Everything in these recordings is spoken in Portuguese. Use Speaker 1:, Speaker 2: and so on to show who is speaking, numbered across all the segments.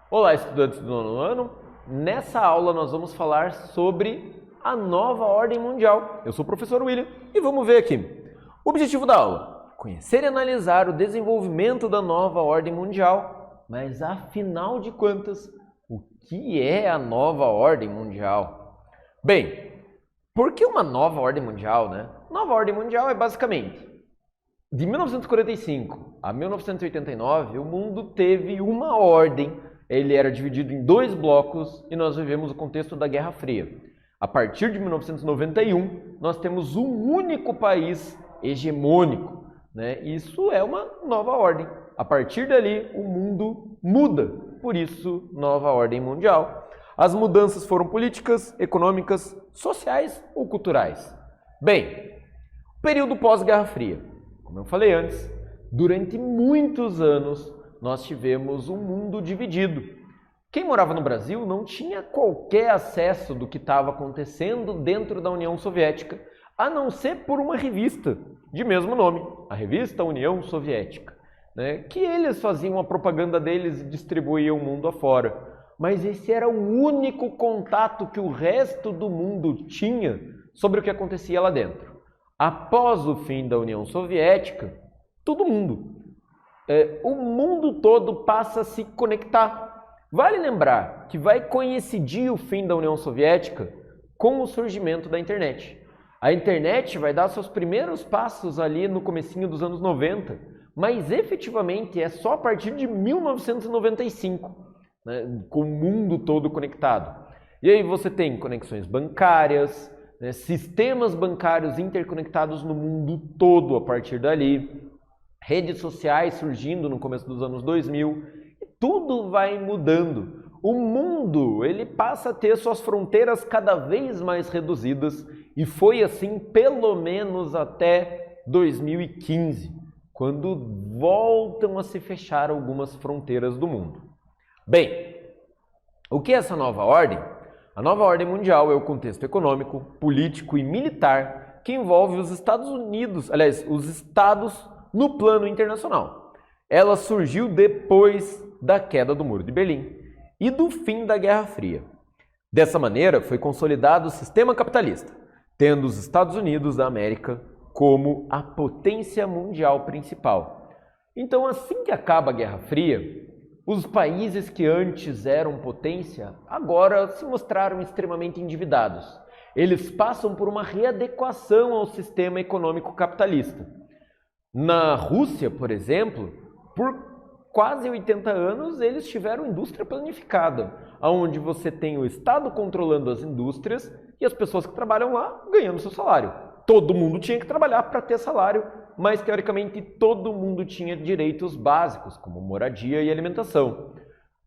Speaker 1: Olá, estudantes do nono ano. Nessa aula nós vamos falar sobre a nova ordem mundial. Eu sou o professor William e vamos ver aqui. O objetivo da aula: conhecer e analisar o desenvolvimento da nova ordem mundial. Mas afinal de contas, o que é a nova ordem mundial? Bem, por que uma nova ordem mundial, né? Nova ordem mundial é basicamente de 1945 a 1989, o mundo teve uma ordem. Ele era dividido em dois blocos e nós vivemos o contexto da Guerra Fria. A partir de 1991, nós temos um único país hegemônico, né? Isso é uma nova ordem. A partir dali, o mundo muda. Por isso, nova ordem mundial. As mudanças foram políticas, econômicas, sociais ou culturais. Bem, período pós-Guerra Fria. Como eu falei antes, durante muitos anos nós tivemos um mundo dividido. Quem morava no Brasil não tinha qualquer acesso do que estava acontecendo dentro da União Soviética, a não ser por uma revista de mesmo nome, a revista União Soviética, né? Que eles faziam a propaganda deles e distribuíam o mundo afora. Mas esse era o único contato que o resto do mundo tinha sobre o que acontecia lá dentro. Após o fim da União Soviética, o mundo todo passa a se conectar. Vale lembrar que vai coincidir o fim da União Soviética com o surgimento da internet. A internet vai dar seus primeiros passos ali no comecinho dos anos 90, mas efetivamente é só a partir de 1995, né, com o mundo todo conectado. E aí você tem conexões bancárias, né, sistemas bancários interconectados no mundo todo a partir dali, redes sociais surgindo no começo dos anos 2000, e tudo vai mudando. O mundo ele passa a ter suas fronteiras cada vez mais reduzidas e foi assim pelo menos até 2015, quando voltam a se fechar algumas fronteiras do mundo. Bem, o que é essa nova ordem? A nova ordem mundial é o contexto econômico, político e militar que envolve os Estados Unidos, aliás, os estados no plano internacional. Ela surgiu depois da queda do Muro de Berlim e do fim da Guerra Fria. Dessa maneira, foi consolidado o sistema capitalista, tendo os Estados Unidos da América como a potência mundial principal. Então, assim que acaba a Guerra Fria, os países que antes eram potência, agora se mostraram extremamente endividados. Eles passam por uma readequação ao sistema econômico capitalista. Na Rússia, por exemplo, por quase 80 anos, eles tiveram indústria planificada, onde você tem o Estado controlando as indústrias e as pessoas que trabalham lá ganhando seu salário. Todo mundo tinha que trabalhar para ter salário, mas teoricamente todo mundo tinha direitos básicos, como moradia e alimentação.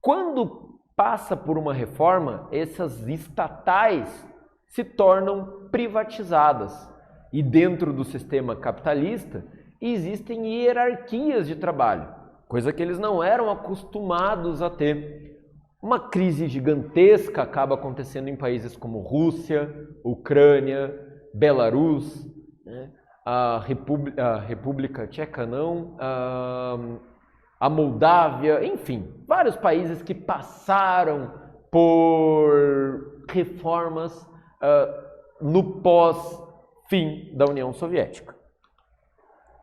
Speaker 1: Quando passa por uma reforma, essas estatais se tornam privatizadas. E dentro do sistema capitalista existem hierarquias de trabalho, coisa que eles não eram acostumados a ter. Uma crise gigantesca acaba acontecendo em países como Rússia, Ucrânia, Belarus, né? A República Tcheca não, a Moldávia, enfim, vários países que passaram por reformas no pós-fim da União Soviética.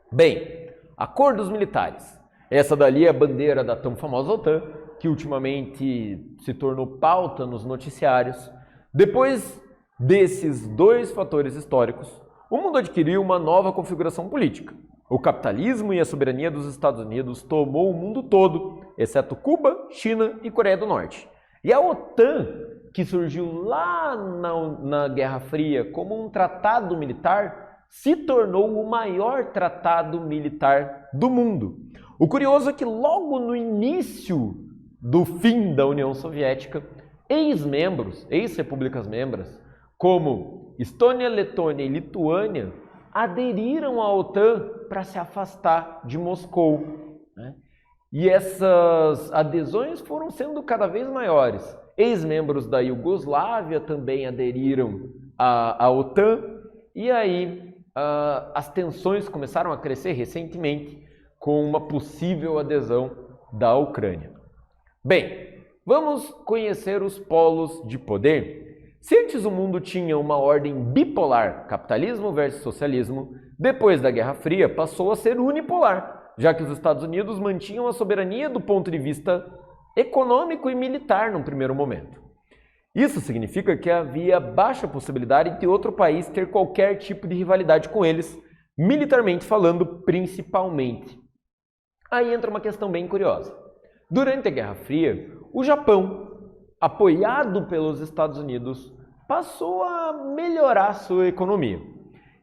Speaker 1: Bem, acordos militares. Essa dali é a bandeira da tão famosa OTAN, que ultimamente se tornou pauta nos noticiários. Depois desses dois fatores históricos, o mundo adquiriu uma nova configuração política. O capitalismo e a soberania dos Estados Unidos tomou o mundo todo, exceto Cuba, China e Coreia do Norte. E a OTAN, que surgiu lá na Guerra Fria como um tratado militar, se tornou o maior tratado militar do mundo. O curioso é que logo no início do fim da União Soviética, ex-repúblicas membros, como Estônia, Letônia e Lituânia, aderiram à OTAN para se afastar de Moscou, né? E essas adesões foram sendo cada vez maiores. Ex-membros da Iugoslávia também aderiram à OTAN, e aí as tensões começaram a crescer recentemente com uma possível adesão da Ucrânia. Bem, Vamos conhecer os polos de poder. Se antes o mundo tinha uma ordem bipolar, capitalismo versus socialismo, depois da Guerra Fria passou a ser unipolar, já que os Estados Unidos mantinham a soberania do ponto de vista econômico e militar num primeiro momento. Isso significa que havia baixa possibilidade de outro país ter qualquer tipo de rivalidade com eles, militarmente falando, principalmente. Aí entra uma questão bem curiosa. Durante a Guerra Fria, o Japão, apoiado pelos Estados Unidos, passou a melhorar sua economia.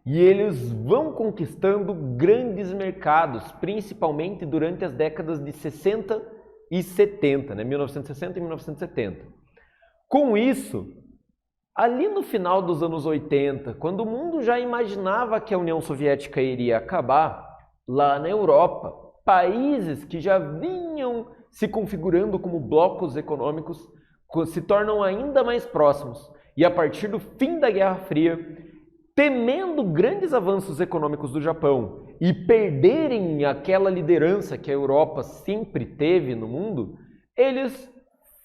Speaker 1: E eles vão conquistando grandes mercados, principalmente durante as décadas de 60 e 70, 1960 e 1970. Com isso, ali no final dos anos 80, quando o mundo já imaginava que a União Soviética iria acabar, lá na Europa, países que já vinham se configurando como blocos econômicos se tornam ainda mais próximos. E a partir do fim da Guerra Fria, temendo grandes avanços econômicos do Japão e perderem aquela liderança que a Europa sempre teve no mundo, eles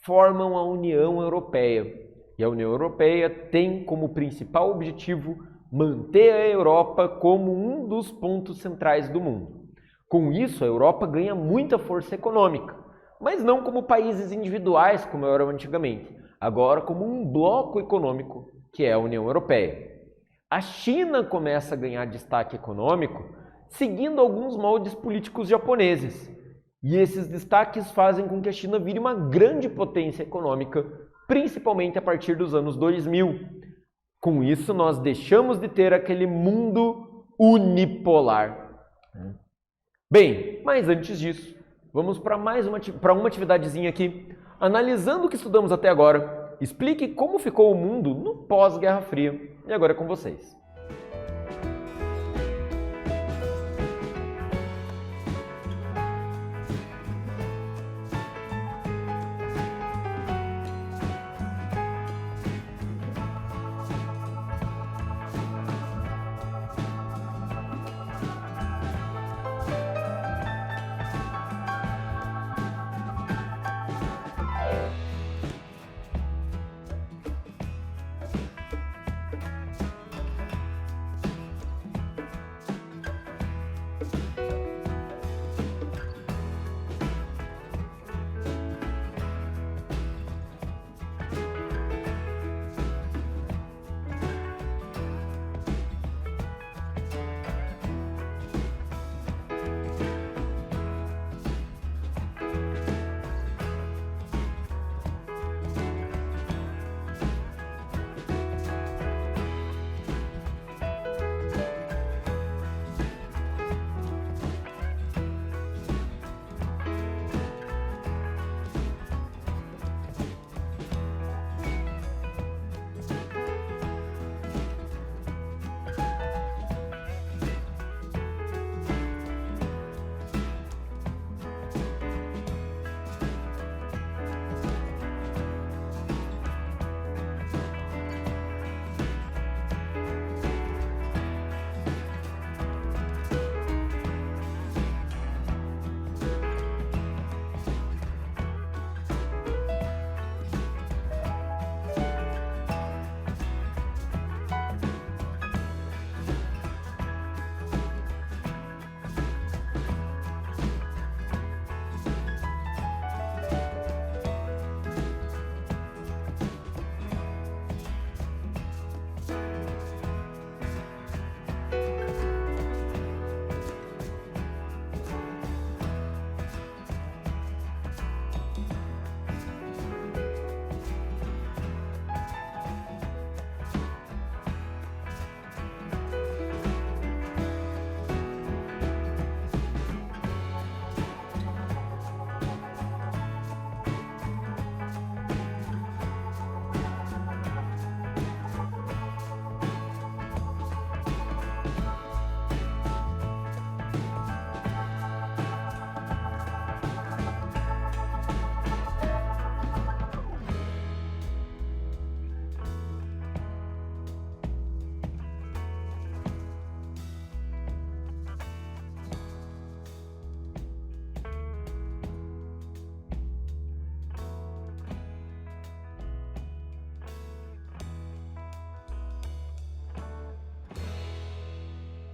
Speaker 1: formam a União Europeia. E a União Europeia tem como principal objetivo manter a Europa como um dos pontos centrais do mundo. Com isso, a Europa ganha muita força econômica, mas não como países individuais como eram antigamente, agora como um bloco econômico, que é a União Europeia. A China começa a ganhar destaque econômico seguindo alguns moldes políticos japoneses. E esses destaques fazem com que a China vire uma grande potência econômica, principalmente a partir dos anos 2000. Com isso, nós deixamos de ter aquele mundo unipolar. Bem, mas antes disso, vamos para uma atividadezinha aqui. Analisando o que estudamos até agora, explique como ficou o mundo no pós-Guerra Fria. E agora é com vocês.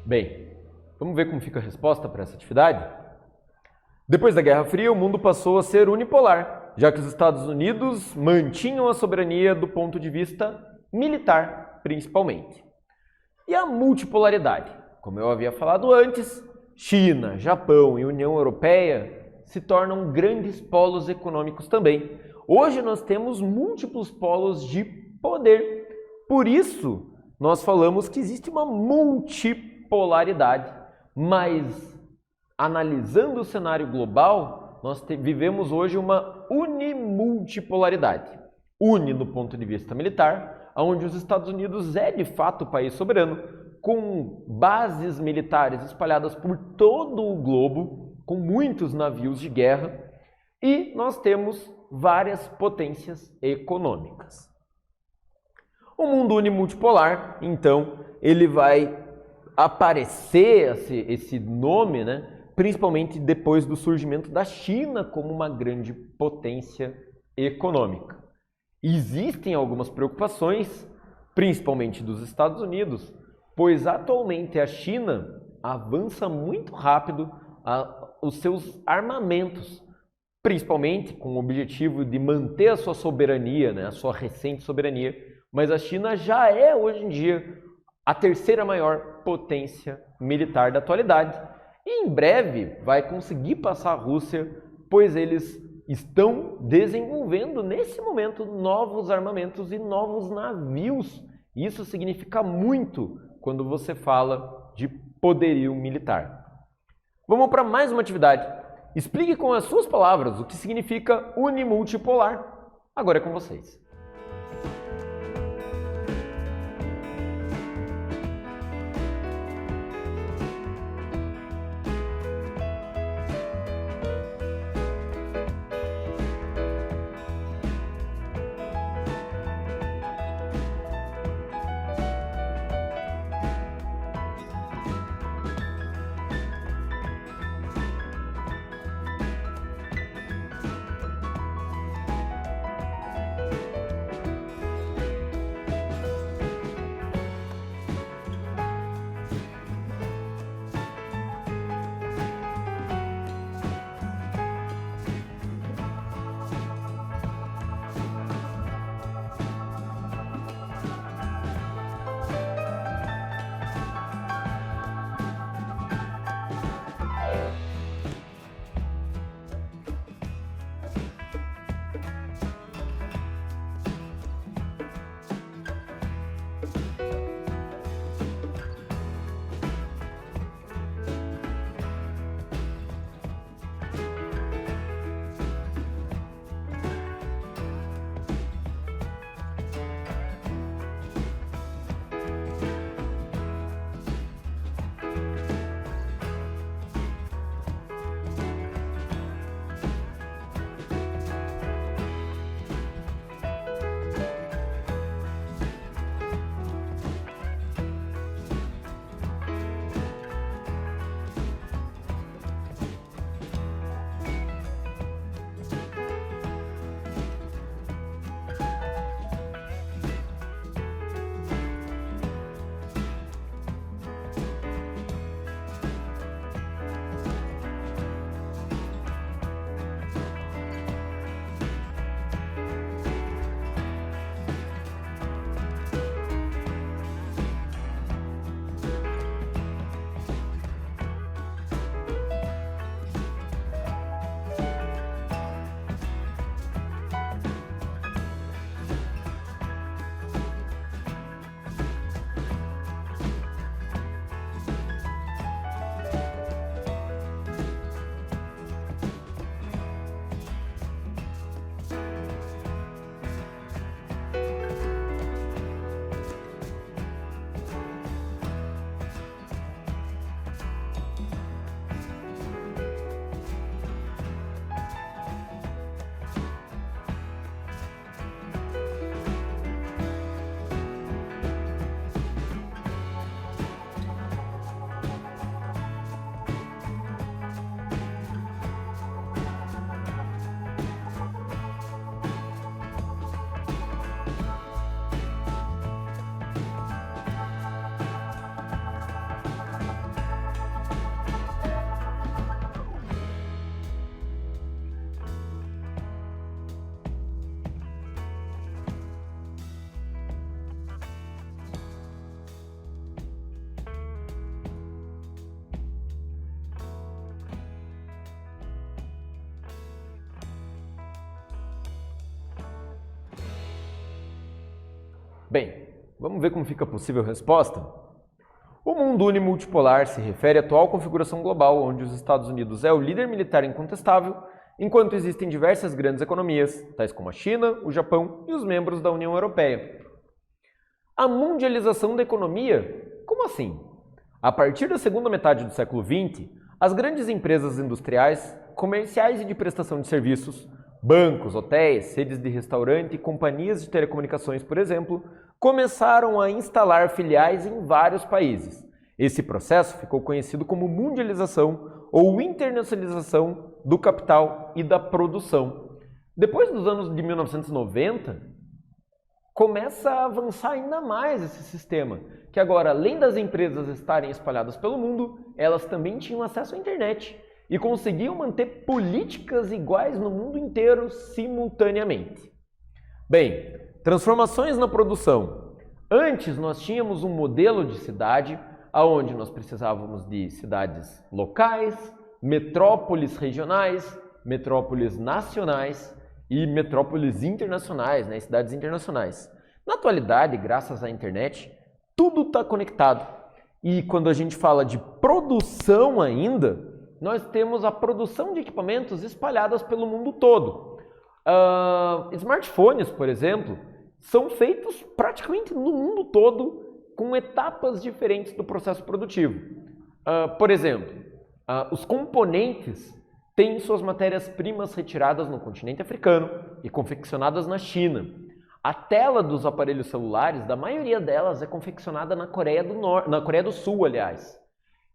Speaker 1: Bem, vamos ver como fica a resposta para essa atividade? Depois da Guerra Fria, o mundo passou a ser unipolar, já que os Estados Unidos mantinham a soberania do ponto de vista militar, principalmente. E a multipolaridade? Como eu havia falado antes, China, Japão e União Europeia se tornam grandes polos econômicos também. Hoje nós temos múltiplos polos de poder. Por isso, nós falamos que existe uma multipolaridade, mas analisando o cenário global, nós vivemos hoje uma unimultipolaridade. Uni no ponto de vista militar, onde os Estados Unidos é de fato o país soberano, com bases militares espalhadas por todo o globo, com muitos navios de guerra, e nós temos várias potências econômicas. O mundo unimultipolar, então, ele vai aparecer esse nome, né, principalmente depois do surgimento da China como uma grande potência econômica. Existem algumas preocupações, principalmente dos Estados Unidos, pois atualmente a China avança muito rápido os seus armamentos, principalmente com o objetivo de manter a sua soberania, né, a sua recente soberania, mas a China já é hoje em dia a terceira maior potência militar da atualidade e em breve vai conseguir passar a Rússia, pois eles estão desenvolvendo nesse momento novos armamentos e novos navios. Isso significa muito quando você fala de poderio militar. Vamos para mais uma atividade. Explique com as suas palavras o que significa unimultipolar. Agora é com vocês. Bem, vamos ver como fica a possível resposta? O mundo unimultipolar se refere à atual configuração global, onde os Estados Unidos é o líder militar incontestável, enquanto existem diversas grandes economias, tais como a China, o Japão e os membros da União Europeia. A mundialização da economia? Como assim? A partir da segunda metade do século XX, as grandes empresas industriais, comerciais e de prestação de serviços, bancos, hotéis, redes de restaurante e companhias de telecomunicações, por exemplo, começaram a instalar filiais em vários países. Esse processo ficou conhecido como mundialização ou internacionalização do capital e da produção. Depois dos anos de 1990, começa a avançar ainda mais esse sistema, que agora, além das empresas estarem espalhadas pelo mundo, elas também tinham acesso à internet e conseguiam manter políticas iguais no mundo inteiro simultaneamente. Bem, transformações na produção. Antes nós tínhamos um modelo de cidade onde nós precisávamos de cidades locais, metrópoles regionais, metrópoles nacionais e metrópoles internacionais, né, cidades internacionais. Na atualidade, graças à internet, tudo está conectado. E quando a gente fala de produção ainda, nós temos a produção de equipamentos espalhadas pelo mundo todo. Smartphones, por exemplo, são feitos praticamente no mundo todo com etapas diferentes do processo produtivo. Por exemplo, os componentes têm suas matérias-primas retiradas no continente africano e confeccionadas na China. A tela dos aparelhos celulares, da maioria delas, é confeccionada na Coreia do Sul, aliás.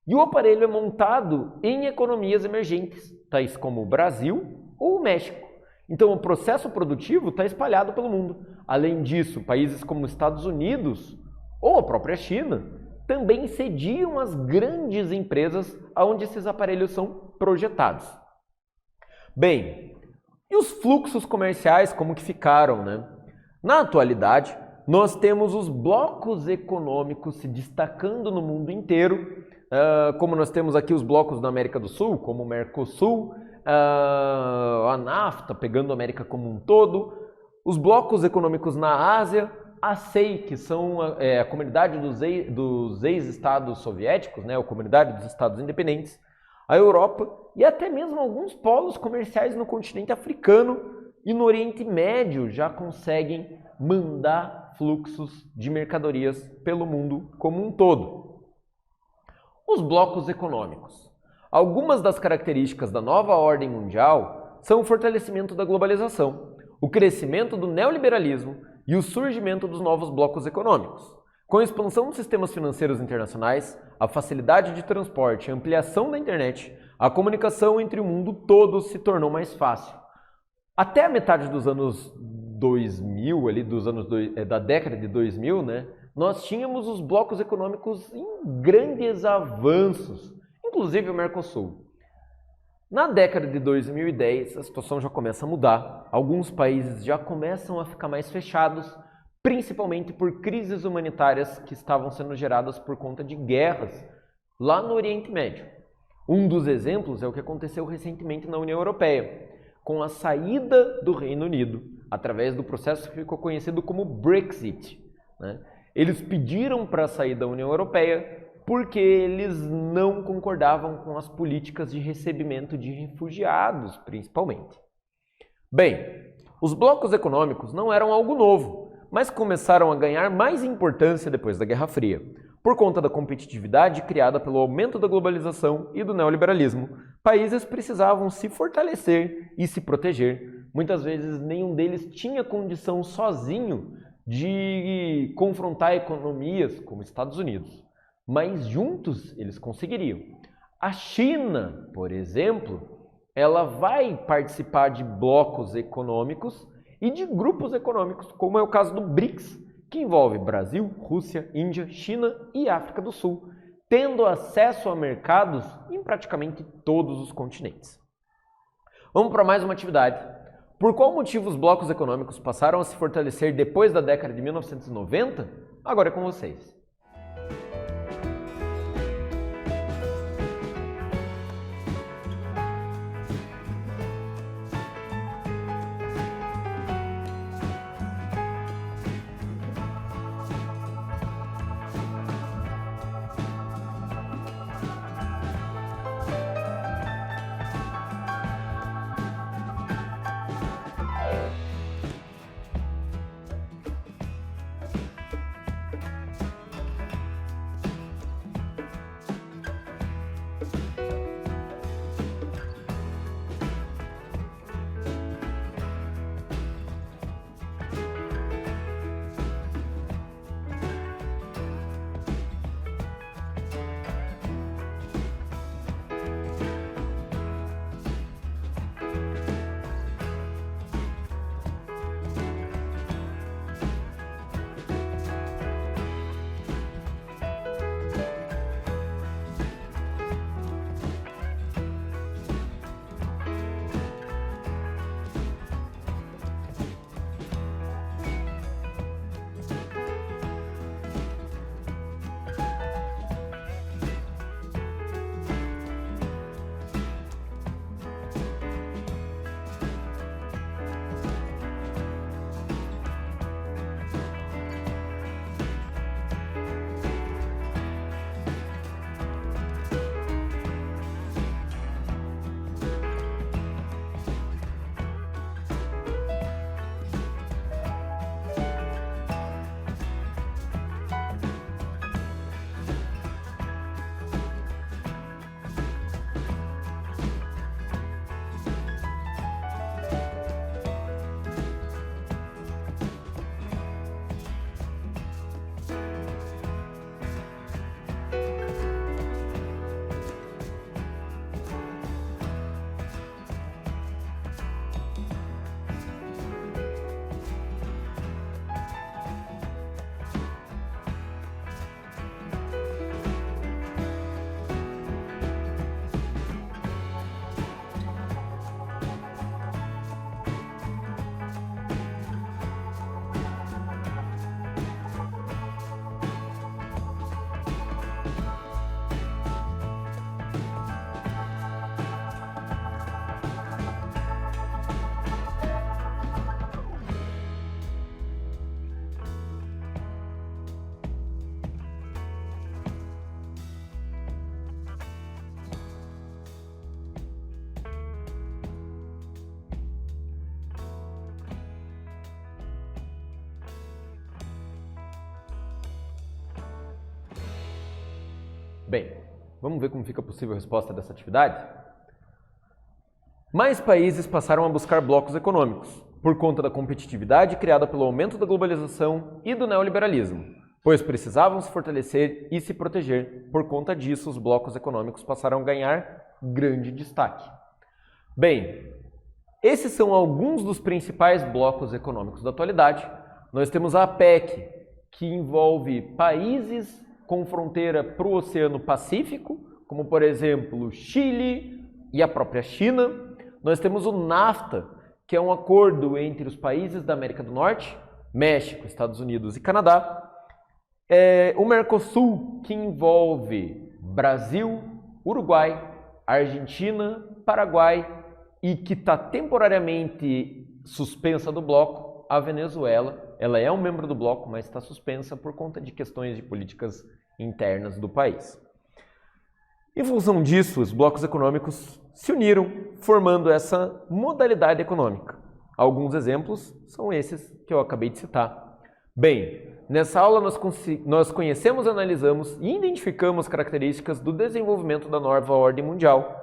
Speaker 1: E o aparelho é montado em economias emergentes, tais como o Brasil ou o México. Então, o processo produtivo está espalhado pelo mundo. Além disso, países como os Estados Unidos ou a própria China também cediam as grandes empresas onde esses aparelhos são projetados. Bem, e os fluxos comerciais como que ficaram, né? Na atualidade, nós temos os blocos econômicos se destacando no mundo inteiro, como nós temos aqui os blocos da América do Sul, como o Mercosul, a NAFTA, pegando a América como um todo, os blocos econômicos na Ásia, a CEI, que são a comunidade dos ex-estados soviéticos, né, a comunidade dos estados independentes, a Europa e até mesmo alguns polos comerciais no continente africano e no Oriente Médio já conseguem mandar fluxos de mercadorias pelo mundo como um todo. Os blocos econômicos. Algumas das características da nova ordem mundial são o fortalecimento da globalização, o crescimento do neoliberalismo e o surgimento dos novos blocos econômicos. Com a expansão dos sistemas financeiros internacionais, a facilidade de transporte e a ampliação da internet, a comunicação entre o mundo todo se tornou mais fácil. Até a metade dos anos 2000, da década de 2000, né, nós tínhamos os blocos econômicos em grandes avanços, inclusive o Mercosul. Na década de 2010, a situação já começa a mudar. Alguns países já começam a ficar mais fechados, principalmente por crises humanitárias que estavam sendo geradas por conta de guerras lá no Oriente Médio. Um dos exemplos é o que aconteceu recentemente na União Europeia, com a saída do Reino Unido, através do processo que ficou conhecido como Brexit, né? Eles pediram para sair da União Europeia porque eles não concordavam com as políticas de recebimento de refugiados, principalmente. Bem, os blocos econômicos não eram algo novo, mas começaram a ganhar mais importância depois da Guerra Fria, por conta da competitividade criada pelo aumento da globalização e do neoliberalismo. Países precisavam se fortalecer e se proteger. Muitas vezes nenhum deles tinha condição sozinho de confrontar economias como Estados Unidos, mas juntos eles conseguiriam. A China, por exemplo, ela vai participar de blocos econômicos e de grupos econômicos, como é o caso do BRICS, que envolve Brasil, Rússia, Índia, China e África do Sul, tendo acesso a mercados em praticamente todos os continentes. Vamos para mais uma atividade. Por qual motivo os blocos econômicos passaram a se fortalecer depois da década de 1990? Agora é com vocês. Bem, vamos ver como fica a possível resposta dessa atividade? Mais países passaram a buscar blocos econômicos, por conta da competitividade criada pelo aumento da globalização e do neoliberalismo, pois precisavam se fortalecer e se proteger. Por conta disso, os blocos econômicos passaram a ganhar grande destaque. Bem, esses são alguns dos principais blocos econômicos da atualidade. Nós temos a APEC, que envolve países com fronteira para o Oceano Pacífico, como por exemplo Chile e a própria China. Nós temos o NAFTA, que é um acordo entre os países da América do Norte, México, Estados Unidos e Canadá. O Mercosul, que envolve Brasil, Uruguai, Argentina, Paraguai e que está temporariamente suspensa do bloco, a Venezuela. Ela é um membro do bloco, mas está suspensa por conta de questões de políticas internas do país. Em função disso, os blocos econômicos se uniram, formando essa modalidade econômica. Alguns exemplos são esses que eu acabei de citar. Bem, nessa aula nós conhecemos, analisamos e identificamos características do desenvolvimento da nova ordem mundial,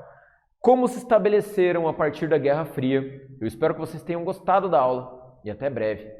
Speaker 1: como se estabeleceram a partir da Guerra Fria. Eu espero que vocês tenham gostado da aula e até breve.